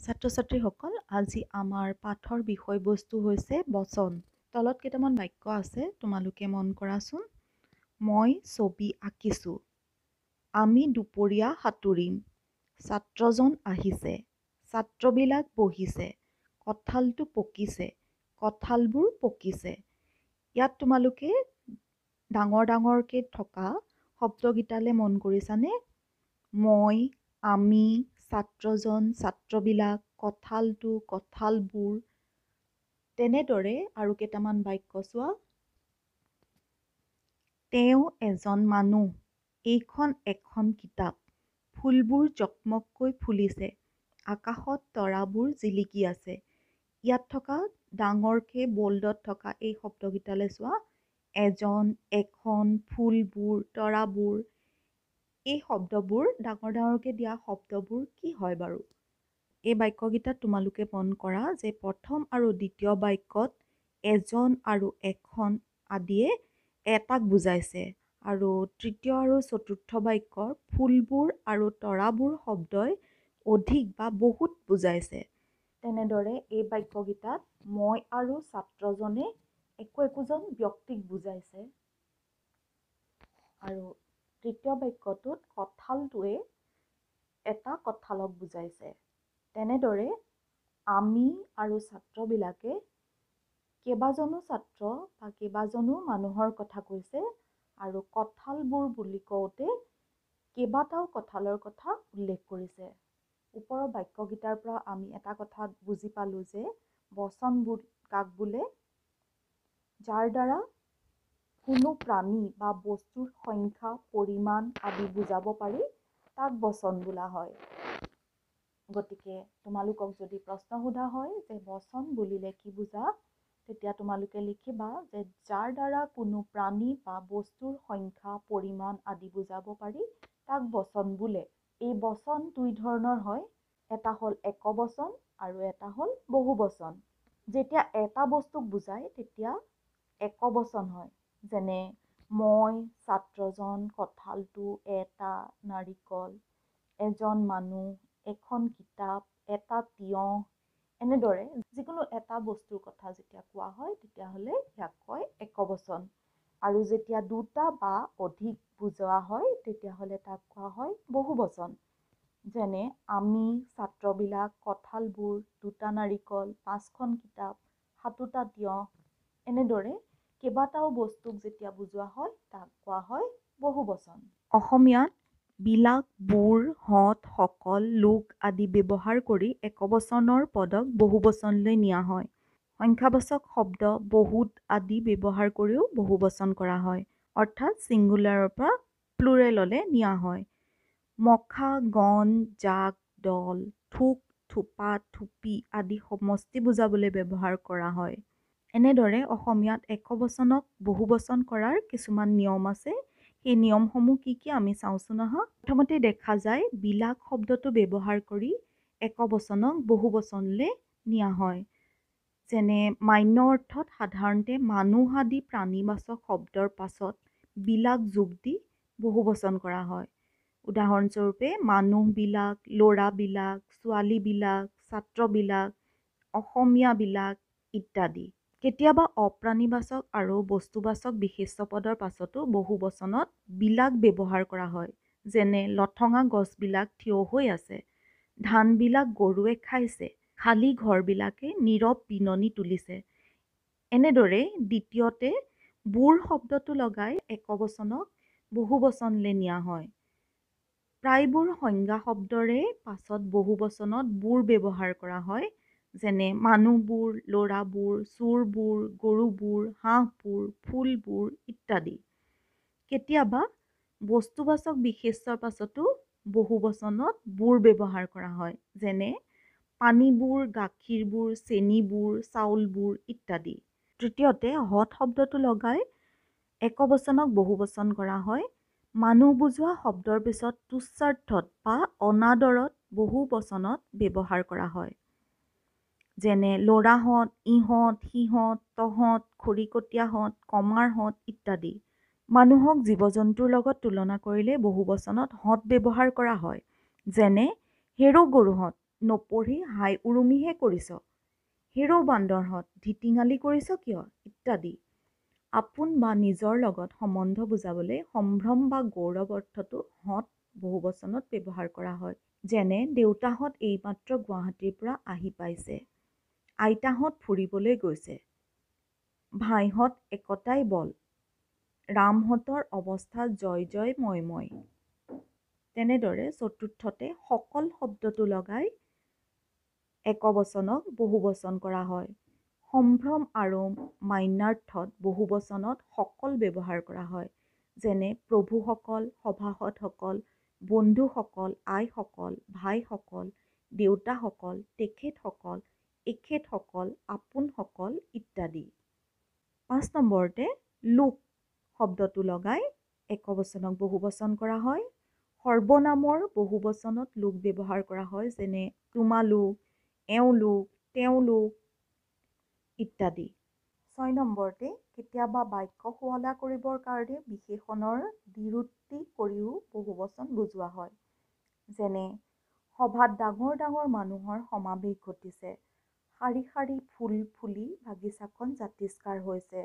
ছাত্ৰ ছাত্ৰীসকল আজি আমাৰ পাঠৰ বিষয়বস্তু হৈছে বচন। তলত কেইটামান বাক্য আছে, তোমালোকে মন কৰাচোন। মই ছবি আঁকিছোঁ। আমি দুপৰীয়া সাঁতুৰিম। ছাত্ৰজন আহিছে। ছাত্ৰবিলাক বহিছে। কঁঠালটো পকিছে। কঁঠালবোৰ পকিছে। ইয়াত তোমালোকে ডাঙৰ ডাঙৰকৈ থকা শব্দকেইটালৈ মন কৰিছানে? মই, আমি, ছাত্ৰজন, ছাত্ৰবিলাক, কঁঠালটো, কঁঠালবোৰ। তেনেদৰে আৰু কেইটামান বাক্য চোৱা। তেওঁ এজন মানুহ। এইখন এখন কিতাপ। ফুলবোৰ জকমককৈ ফুলিছে। আকাশত তৰাবোৰ জিলিকি আছে। ইয়াত থকা ডাঙৰকৈ বল্ডত থকা এই শব্দকেইটালৈ চোৱা। এজন, এখন, ফুলবোৰ, তৰাবোৰ। এই শব্দবোৰ ডাঙৰ ডাঙৰকৈ দিয়া শব্দবোৰ কি হয় বাৰু? এই বাক্যকেইটাত তোমালোকে মন কৰা যে প্ৰথম আৰু দ্বিতীয় বাক্যত এজন আৰু এখন আদিয়ে এটাক বুজাইছে, আৰু তৃতীয় আৰু চতুৰ্থ বাক্যৰ ফুলবোৰ আৰু তৰাবোৰ শব্দই অধিক বা বহুত বুজাইছে। তেনেদৰে এই বাক্যকেইটাত মই আৰু ছাত্ৰজনে একোজন ব্যক্তিক বুজাইছে, আৰু তৃতীয় বাক্যটোত কঁঠালটোৱে এটা কঁঠালক বুজাইছে। তেনেদৰে আমি আৰু ছাত্ৰবিলাকে কেইবাজনো ছাত্ৰ বা কেইবাজনো মানুহৰ কথা কৈছে, আৰু কঁঠালবোৰ বুলি কওঁতে কেইবাটাও কঁঠালৰ কথা উল্লেখ কৰিছে। ওপৰৰ বাক্যকেইটাৰ পৰা আমি এটা কথা বুজি পালোঁ যে বচনবোৰ কাক বোলে? যাৰ দ্বাৰা কোনো প্ৰাণী বা বস্তুৰ সংখ্যা, পৰিমাণ আদি বুজাব পাৰি তাক বচন বোলা হয়। গতিকে তোমালোকক যদি প্ৰশ্ন সোধা হয় যে বচন বুলিলে কি বুজা, তেতিয়া তোমালোকে লিখিবা যে যাৰ দ্বাৰা কোনো প্ৰাণী বা বস্তুৰ সংখ্যা, পৰিমাণ আদি বুজাব পাৰি তাক বচন বোলে। এই বচন দুই ধৰণৰ হয়। এটা হ'ল একবচন আৰু এটা হ'ল বহুবচন। যেতিয়া এটা বস্তুক বুজায় তেতিয়া একবচন হয়। যেনে মই, ছাত্ৰজন, কঁঠালটো, এটা নাৰিকল, এজন মানুহ, এখন কিতাপ, এটা তিয়ঁহ। এনেদৰে যিকোনো এটা বস্তুৰ কথা যেতিয়া কোৱা হয় তেতিয়াহ'লে ইয়াক কয় একবচন। আৰু যেতিয়া দুটা বা অধিক বুজোৱা হয় তেতিয়াহ'লে তাক কোৱা হয় বহুবচন। যেনে আমি, ছাত্ৰবিলাক, কঁঠালবোৰ, দুটা নাৰিকল, 5খন কিতাপ, 7টা তিয়ঁহ। এনেদৰে কেইবাটাও বস্তুক যেতিয়া বুজোৱা হয় তাক কোৱা হয় বহুবচন। অসমীয়াত বিলাক, বোৰ, হত, সকল, লোক আদি ব্যৱহাৰ কৰি একবচনৰ পদক বহুবচনলৈ নিয়া হয়। সংখ্যাবাচক শব্দ বহুত আদি ব্যৱহাৰ কৰিও বহুবচন কৰা হয়, অৰ্থাৎ ছিংগুলাৰৰ পৰা প্লুৰেললৈ নিয়া হয়। মখা, গণ, জাক, দল, থোক, থোপা, থুপি আদি সমষ্টি বুজাবলৈ ব্যৱহাৰ কৰা হয়। এনেদৰে অসমীয়াত একবচনক বহুবচন কৰাৰ কিছুমান নিয়ম আছে। সেই নিয়মসমূহ কি কি আমি চাওঁচোন আহা। প্ৰথমতে দেখা যায় বিলাক শব্দটো ব্যৱহাৰ কৰি একবচনক বহুবচনলৈ নিয়া হয়। যেনে মান্য অৰ্থত সাধাৰণতে মানুহ আদি প্ৰাণীবাচক শব্দৰ পাছত বিলাক যোগ দি বহুবচন কৰা হয়। উদাহৰণস্বৰূপে মানুহবিলাক, ল'ৰাবিলাক, ছোৱালীবিলাক, ছাত্ৰবিলাক, অসমীয়াবিলাক ইত্যাদি। কেতিয়াবা অপ্ৰাণীবাচক আৰু বস্তুবাচক বিশেষ্য পদৰ পাছতো বহুবচনত বিলাক ব্যৱহাৰ কৰা হয়। যেনে লঠঙা গছবিলাক থিয় হৈ আছে, ধানবিলাক গৰুৱে খাইছে, খালী ঘৰবিলাকে নীৰৱ বিননি তুলিছে। এনেদৰে দ্বিতীয়তে বুৰ শব্দটো লগাই একবচনক বহুবচনলৈ নিয়া হয়। প্ৰায়বোৰ সংজ্ঞা শব্দৰে পাছত বহুবচনত বুৰ ব্যৱহাৰ কৰা হয়। যেনে মানুহবোৰ, ল'ৰাবোৰ, চোৰবোৰ, গৰুবোৰ, হাঁহবোৰ, ফুলবোৰ ইত্যাদি। কেতিয়াবা বস্তুবাচক বিশেষ্যৰ পাছতো বহুবচনত বুৰ ব্যৱহাৰ কৰা হয়। যেনে পানীবোৰ, গাখীৰবোৰ, চেনিবোৰ, চাউলবোৰ ইত্যাদি। তৃতীয়তে হত শব্দটো লগাই একবচনক বহুবচন কৰা হয়। মানুহ বুজোৱা শব্দৰ পিছত তুচ্ছাৰ্থত বা অনাদৰত বহুবচনত ব্যৱহাৰ কৰা হয়। যেনে ল'ৰাহঁত, ইহঁত, সিহঁত, তহঁত, খৰিকটীয়াহঁত, কমাৰহঁত ইত্যাদি। মানুহক জীৱ-জন্তুৰ লগত তুলনা কৰিলে বহুবচনত হত ব্যৱহাৰ কৰা হয়। যেনে হেৰ' গৰুহঁত, নপঢ়ি হাই উৰুমিহে কৰিছ। হেৰৌ বান্দৰহঁত ধিটিঙালি কৰিছ কিয়? ইত্যাদি। আপোন বা নিজৰ লগত সম্বন্ধ বুজাবলৈ সম্ভ্ৰম বা গৌৰৱ অৰ্থটো হঁত বহুবচনত ব্যৱহাৰ কৰা হয়। যেনে দেউতাহঁত এইমাত্ৰ গুৱাহাটীৰ পৰা আহি পাইছে। আইতাহঁত ফুৰিবলৈ গৈছে। ভাইহঁত একতাই বল। ৰামহঁতৰ অৱস্থা জয় জয় ময় ময়। তেনেদৰে চতুৰ্থতে সকল শব্দটো লগাই একবচনক বহুবচন কৰা হয়। সম্ভ্ৰম আৰু মান্যাৰ্থত বহুবচনত সকল ব্যৱহাৰ কৰা হয়। যেনে প্ৰভুসকল, সভাসদসকল, বন্ধুসকল, আইসকল, ভাইসকল, দেউতাসকল, তেখেতসকল, এখেতসকল, আপোনসকল ইত্যাদি। 5 নম্বৰতে লোক শব্দটো লগাই একবচনক বহুবচন কৰা হয়। সৰ্বনামৰ বহুবচনত লোক ব্যৱহাৰ কৰা হয়। যেনে তোমালোক, এওঁলোক, তেওঁলোক ইত্যাদি। 6 নম্বৰতে কেতিয়াবা বাক্য শুৱলা কৰিবৰ কাৰণে বিশেষণৰ দ্বিৰুক্তি কৰিও বহুবচন বুজোৱা হয়। যেনে সভাত ডাঙৰ ডাঙৰ মানুহৰ সমাৱেশ ঘটিছে। শাৰী শাৰী ফুল ফুলি বাগিচাখন জাতিষ্কাৰ হৈছে।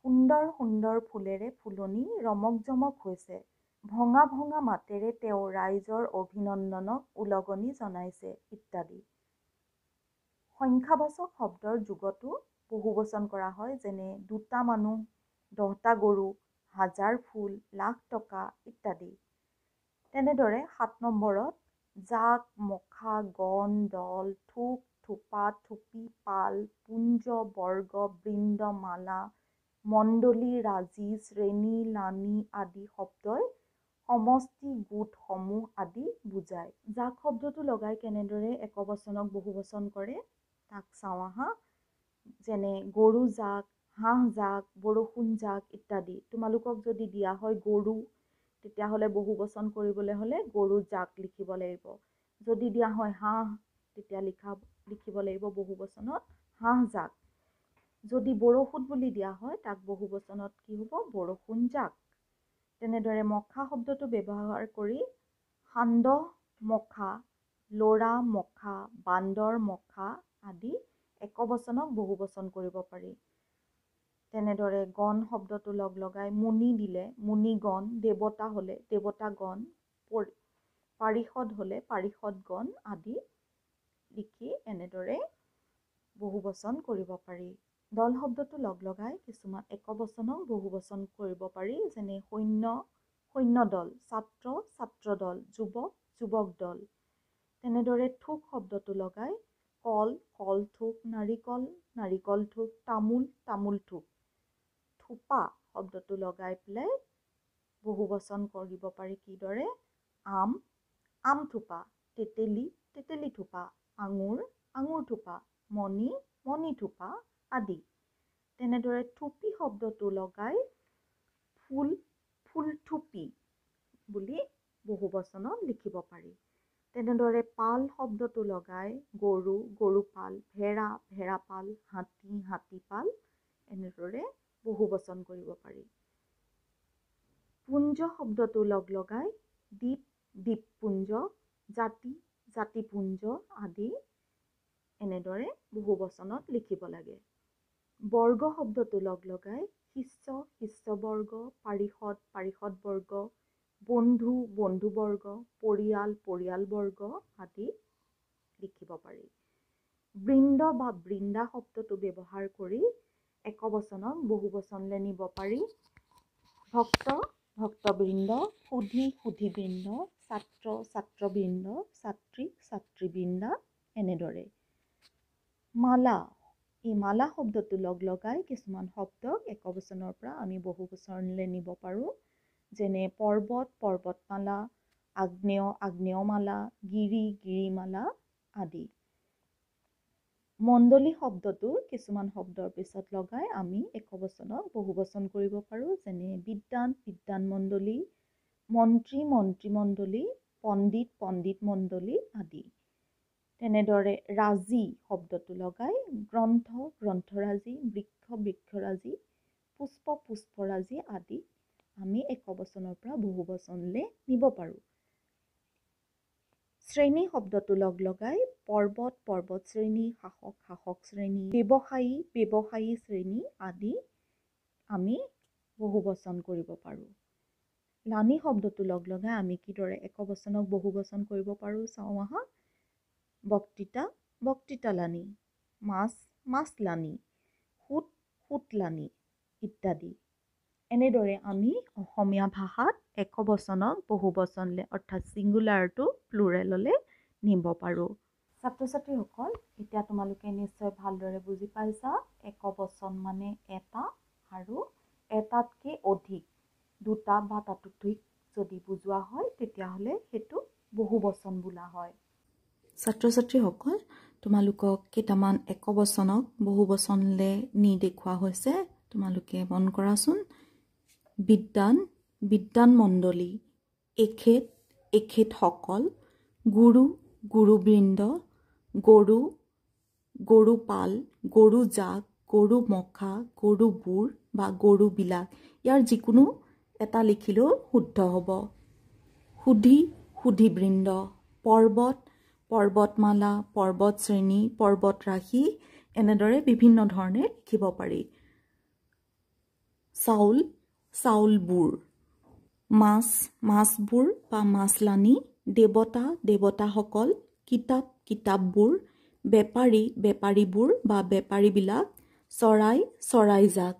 সুন্দৰ সুন্দৰ ফুলেৰে ফুলনি ৰমক জমক হৈছে। ভঙা ভঙা মাতেৰে তেওঁ ৰাইজৰ অভিনন্দনক উলগনি জনাইছে ইত্যাদি। সংখ্যাবাচক শব্দৰ যুগতো বহুবচন কৰা হয়। যেনে দুটা মানুহ, 10টা গৰু, 1000 ফুল, লাখ টকা ইত্যাদি। তেনেদৰে 7 নম্বৰত জাক, মখা, গণ, দল, থোক, থোপা, থুপি, পাল, পুঞ্জ, বৰ্গ, বৃন্দ, মালা, মণ্ডলী, ৰাজী, শ্ৰেণী, লানি আদি শব্দই সমষ্টি, গোট, সমূহ আদি বুজায়। জাক শব্দটো লগাই কেনেদৰে একবচনক বহুবচন কৰে তাক চাওঁ আহা। যেনে গৰু জাক, হাঁহ জাক, বৰষুণ জাক ইত্যাদি। তোমালোকক যদি দিয়া হয় গৰু, তেতিয়াহ'লে বহুবচন কৰিবলৈ হ'লে গৰু জাক লিখিব লাগিব। যদি দিয়া হয় হাঁহ, তেতিয়া লিখিব লাগিব বহুবচনত হাঁহ জাক। যদি বৰষুণ বুলি দিয়া হয় তাক বহুবচনত কি হ'ব? বৰষুণ জাক। তেনেদৰে মখা শব্দটো ব্যৱহাৰ কৰি সান্দহ মখা, ল'ৰা মখা, বান্দৰ মখা আদি একবচনক বহুবচন কৰিব পাৰি। তেনেদৰে গণ শব্দটো লগাই মুনি দিলে মুনিগণ, দেৱতা হ'লে দেৱতাগণ, পাৰিষদ হ'লে পাৰিষদগণ আদি লিখি এনেদৰে বহুবচন কৰিব পাৰি। দল শব্দটো লগাই কিছুমান একবচনক বহুবচন কৰিব পাৰি। যেনে সৈন্য, সৈন্যদল, ছাত্ৰ, ছাত্ৰদল, যুৱক, যুৱক দল। তেনেদৰে থোক শব্দটো লগাই কল, কল থোক, নাৰিকল, নাৰিকল থোক, তামোল, তামোল থোক। থোপা শব্দটো লগাই পেলাই বহুবচন কৰিব পাৰি কিদৰে? আম, আম থোপা, তেতেলী, তেতেলী থোপা, আঙুৰ, আঙুৰ থোপা, মণি, মণি থোপা আদি। তেনেদৰে থুপি শব্দটো লগাই ফুল, ফুল থুপি বুলি বহুবচনত লিখিব পাৰি। তেনেদৰে পাল শব্দটো লগাই গৰু, গৰুপাল, ভেড়া, ভেড়াপাল, হাতী, হাতীপাল এনেদৰে বহুবচন কৰিব পাৰি। পুঞ্জ শব্দটো লগাই দ্বীপ, দ্বীপপুঞ্জ, জাতি, জাতিপুঞ্জ আদি এনেদৰে বহুবচনত লিখিব লাগে। বৰ্গ শব্দটো লগাই শিষ্য, শিষ্যবৰ্গ, পাৰিষদ, পাৰিষদবৰ্গ, বন্ধু, বন্ধুবৰ্গ, পৰিয়াল, পৰিয়ালবৰ্গ আদি লিখিব পাৰি। বৃন্দ বা বৃন্দা শব্দটো ব্যৱহাৰ কৰি একবচনক বহুবচনলৈ নিব পাৰি। ভক্ত, ভক্তবৃন্দ, সুধী, সুধীবৃন্দ, ছাত্ৰ, ছাত্ৰবৃন্দ, ছাত্ৰী, ছাত্ৰীবৃন্দা এনেদৰে। মালা, এই মালা শব্দটো লগাই কিছুমান শব্দক একবচনৰ পৰা আমি বহুবচনলৈ নিব পাৰোঁ। যেনে পৰ্বত, পৰ্বতমালা, আগ্নেয়, আগ্নেয়মালা, গিৰি, গিৰিমালা আদি। মণ্ডলী শব্দটো কিছুমান শব্দৰ পিছত লগাই আমি একবচনক বহুবচন কৰিব পাৰোঁ। যেনে বিদ্বান, বিদ্বান মণ্ডলী, মন্ত্ৰী, মন্ত্ৰীমণ্ডলী, পণ্ডিত, পণ্ডিত মণ্ডলী আদি। তেনেদৰে ৰাজি শব্দটো লগাই গ্ৰন্থ, গ্ৰন্থৰাজি, বৃক্ষ, বৃক্ষৰাজি, পুষ্প, পুষ্পৰাজি আদি আমি একবচনৰ পৰা বহুবচনলৈ নিব পাৰোঁ। শ্ৰেণী শব্দটো লগাই পৰ্বত পৰ্বত শ্ৰেণী, শাসক শাসক শ্ৰেণী, ব্যৱসায়ী ব্যৱসায়ী শ্ৰেণী আদি আমি বহুবচন কৰিব পাৰোঁ। লানি শব্দটো লগাই আমি কিদৰে একবচনক বহুবচন কৰিব পাৰোঁ চাওঁ আহা। বক্তৃতা বক্তৃতালানি, মাছ মাছলানি, সূত সূতলানি ইত্যাদি। এনেদৰে আমি অসমীয়া ভাষাত একবচনক বহুবচনলে অৰ্থাৎ ছিংগুলাৰটো প্লুৰেললৈ নিব পাৰোঁ। ছাত্ৰ ছাত্ৰীসকল, এতিয়া তোমালোকে নিশ্চয় ভালদৰে বুজি পাইছা একবচন মানে এটা আৰু এটাতকৈ অধিক, দুটা বা তাতোধিক যদি বুজোৱা হয় তেতিয়াহ'লে সেইটো বহুবচন বোলা হয়। ছাত্ৰ ছাত্ৰীসকল, তোমালোকক কেইটামান একবচনক বহুবচনলৈ নি দেখুওৱা হৈছে, তোমালোকে মন কৰাচোন। বিদ্যান বিদ্যান মণ্ডলী, এখেত এখেতসকল, গুৰু গুৰুবৃন্দ, গৰু গৰুপাল, গৰু জাক, গৰু মখা, গৰুবোৰ বা গৰুবিলাক, ইয়াৰ যিকোনো এটা লিখিলেও শুদ্ধ হ'ব। সুধি সুধীবৃন্দ, পৰ্বত পৰ্বতমালা, পৰ্বত শ্ৰেণী, পৰ্বত ৰাশি, এনেদৰে বিভিন্ন ধৰণে লিখিব পাৰি। চাউল চাউলবোৰ, মাছ মাছবোৰ বা মাছলানি, দেৱতা দেৱতাসকল, কিতাপ কিতাপবোৰ, বেপাৰী বেপাৰীবোৰ বা বেপাৰীবিলাক, চৰাই চৰাইজাক,